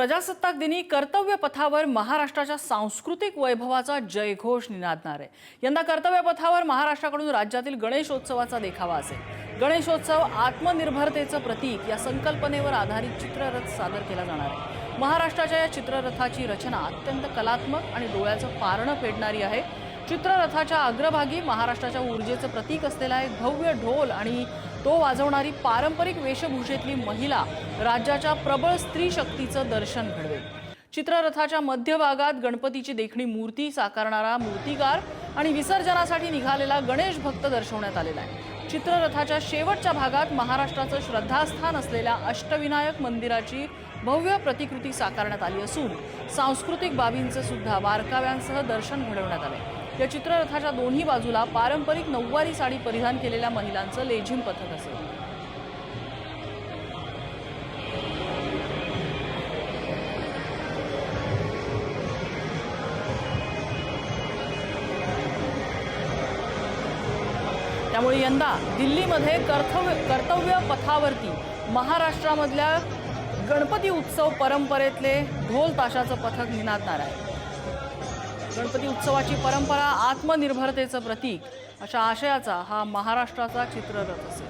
प्रजासत्ताक दिनी कर्तव्य पथावर महाराष्ट्राच्या सांस्कृतिक वैभवाचा जयघोष निनादणार आहे। यंदा कर्तव्य पथावर महाराष्ट्राकडून राज्यातील गणेशोत्सवाचा देखावा असेल। गणेशोत्सव आत्मनिर्भरतेचं प्रतीक या संकल्पनेवर आधारित चित्ररथ सादर केला जाणार आहे। महाराष्ट्राच्या या चित्ररथाची रचना अत्यंत कलात्मक आणि डोळ्याचं पारणं फेडणारी आहे। चित्ररथाच्या अग्रभागी महाराष्ट्राच्या ऊर्जेचं प्रतीक असलेला एक भव्य ढोल आणि तो वाजवणारी पारंपरिक वेशभूषेतली महिला राज्याच्या प्रबळ स्त्री शक्तीचं दर्शन घडवेल। चित्ररथाच्या मध्यभागात गणपतीची देखणी मूर्ती साकारणारा मूर्तिकार आणि विसर्जनासाठी निघालेला गणेश भक्त दर्शवण्यात आलेला आहे। चित्ररथाच्या शेवटच्या भागात महाराष्ट्राचं श्रद्धास्थान असलेल्या अष्टविनायक मंदिराची भव्य प्रतिकृती साकारण्यात आली असून सांस्कृतिक बाबींचं सुद्धा बारकाव्यांसह दर्शन घडवण्यात आले। या चित्ररथाच्या दोन्ही बाजूला पारंपरिक नऊवारी साडी परिधान केलेल्या महिलांचं लेझिम पथक असेल। त्यामुळे यंदा दिल्लीमध्ये कर्तव्य पथावरती महाराष्ट्रामधल्या गणपती उत्सव परंपरेतले ढोल ताशाचं पथक निनादणार आहे। गणपती उत्सवाची परंपरा आत्मनिर्भरतेचं प्रतीक अशा आशयाचा हा महाराष्ट्राचा चित्ररथ असेल।